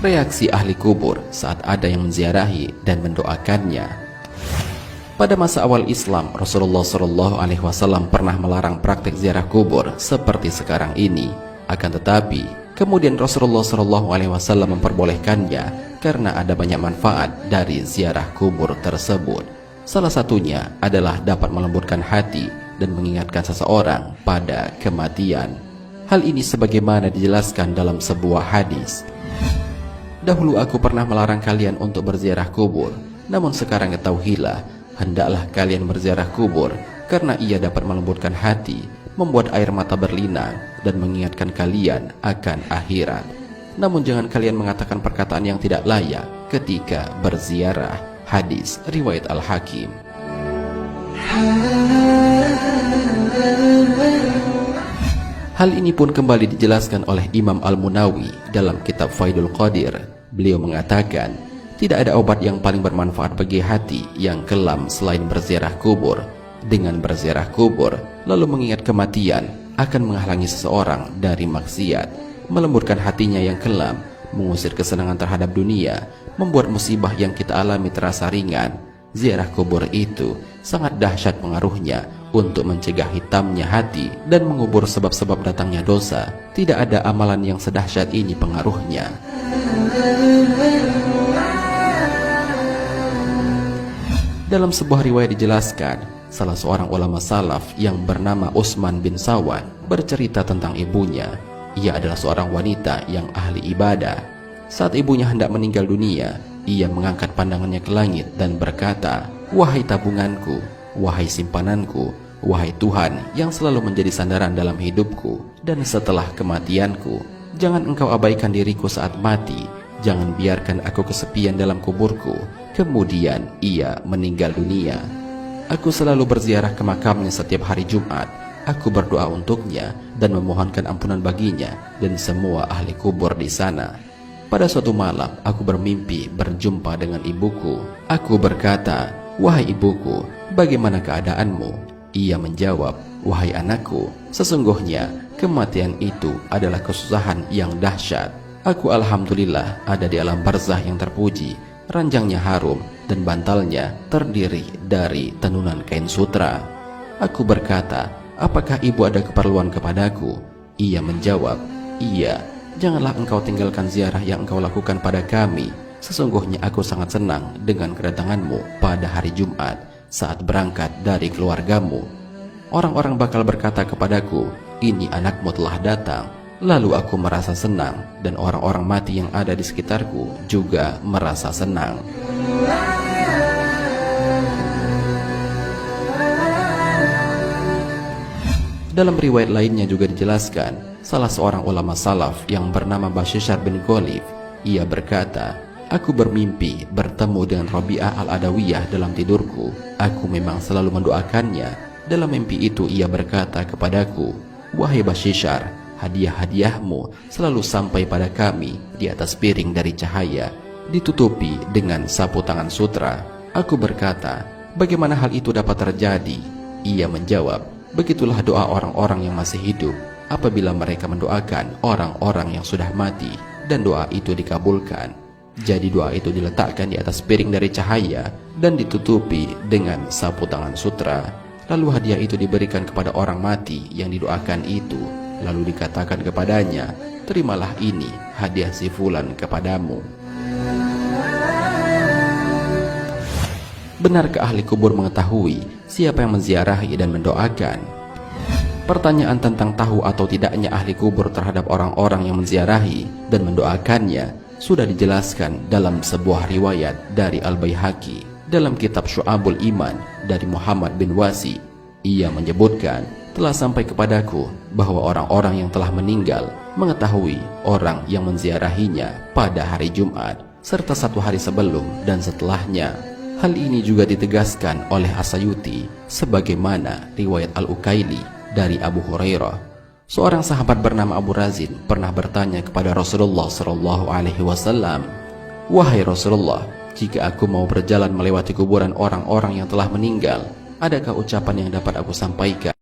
Reaksi ahli kubur saat ada yang menziarahi dan mendoakannya. Pada masa awal Islam, Rasulullah SAW pernah melarang praktik ziarah kubur seperti sekarang ini. Akan tetapi, kemudian Rasulullah SAW memperbolehkannya karena ada banyak manfaat dari ziarah kubur tersebut. Salah satunya adalah dapat melembutkan hati dan mengingatkan seseorang pada kematian. Hal ini sebagaimana dijelaskan dalam sebuah hadis. Dahulu aku pernah melarang kalian untuk berziarah kubur, namun sekarang ketahuilah, hendaklah kalian berziarah kubur, karena ia dapat melembutkan hati, membuat air mata berlinang, dan mengingatkan kalian akan akhirat. Namun jangan kalian mengatakan perkataan yang tidak layak ketika berziarah. Hadis riwayat Al-Hakim. Hal ini pun kembali dijelaskan oleh Imam Al-Munawi dalam kitab Faidul Qadir. Beliau mengatakan, tidak ada obat yang paling bermanfaat bagi hati yang kelam selain berziarah kubur. Dengan berziarah kubur, lalu mengingat kematian, akan menghalangi seseorang dari maksiat, melembutkan hatinya yang kelam, mengusir kesenangan terhadap dunia, membuat musibah yang kita alami terasa ringan. Ziarah kubur itu sangat dahsyat pengaruhnya untuk mencegah hitamnya hati dan mengubur sebab-sebab datangnya dosa. Tidak ada amalan yang sedahsyat ini pengaruhnya. Dalam sebuah riwayat dijelaskan, salah seorang ulama salaf yang bernama Utsman bin Sawan bercerita tentang ibunya. Ia adalah seorang wanita yang ahli ibadah. Saat ibunya hendak meninggal dunia, ia mengangkat pandangannya ke langit dan berkata, "Wahai tabunganku, wahai simpananku, wahai Tuhan yang selalu menjadi sandaran dalam hidupku dan setelah kematianku, jangan engkau abaikan diriku saat mati, jangan biarkan aku kesepian dalam kuburku." Kemudian ia meninggal dunia. Aku selalu berziarah ke makamnya setiap hari Jumat. Aku berdoa untuknya dan memohonkan ampunan baginya dan semua ahli kubur di sana. Pada suatu malam, aku bermimpi berjumpa dengan ibuku. Aku berkata, "Wahai ibuku, bagaimana keadaanmu?" Ia menjawab, "Wahai anakku, sesungguhnya kematian itu adalah kesusahan yang dahsyat. Aku alhamdulillah ada di alam barzah yang terpuji. Ranjangnya harum dan bantalnya terdiri dari tenunan kain sutra." Aku berkata, "Apakah ibu ada keperluan kepadaku?" Ia menjawab, "Iya. Janganlah engkau tinggalkan ziarah yang engkau lakukan pada kami. Sesungguhnya aku sangat senang dengan kedatanganmu pada hari Jumat saat berangkat dari keluargamu. Orang-orang bakal berkata kepadaku, 'Ini anakmu telah datang.' Lalu aku merasa senang dan orang-orang mati yang ada di sekitarku juga merasa senang." Dalam riwayat lainnya juga dijelaskan, salah seorang ulama salaf yang bernama Bashishar bin Ghalib, ia berkata, "Aku bermimpi bertemu dengan Rabi'ah al-Adawiyah dalam tidurku. Aku memang selalu mendoakannya. Dalam mimpi itu ia berkata kepadaku, 'Wahai Bashishar, hadiah-hadiahmu selalu sampai pada kami di atas piring dari cahaya, ditutupi dengan sapu tangan sutra.' Aku berkata, 'Bagaimana hal itu dapat terjadi?' Ia menjawab, 'Begitulah doa orang-orang yang masih hidup apabila mereka mendoakan orang-orang yang sudah mati dan doa itu dikabulkan. Jadi doa itu diletakkan di atas piring dari cahaya dan ditutupi dengan sapu tangan sutra. Lalu hadiah itu diberikan kepada orang mati yang didoakan itu. Lalu dikatakan kepadanya, 'Terimalah ini hadiah si fulan kepadamu.'" Benarkah ahli kubur mengetahui siapa yang menziarahi dan mendoakan? Pertanyaan tentang tahu atau tidaknya ahli kubur terhadap orang-orang yang menziarahi dan mendoakannya sudah dijelaskan dalam sebuah riwayat dari Al-Baihaqi dalam kitab Syu'abul Iman dari Muhammad bin Wasi. Ia menyebutkan, "Telah sampai kepadaku bahwa orang-orang yang telah meninggal mengetahui orang yang menziarahinya pada hari Jumat serta satu hari sebelum dan setelahnya." Hal ini juga ditegaskan oleh As-Sayuti sebagaimana riwayat Al-Ukaili dari Abu Hurairah. Seorang sahabat bernama Abu Razin pernah bertanya kepada Rasulullah SAW, "Wahai Rasulullah, jika aku mau berjalan melewati kuburan orang-orang yang telah meninggal, adakah ucapan yang dapat aku sampaikan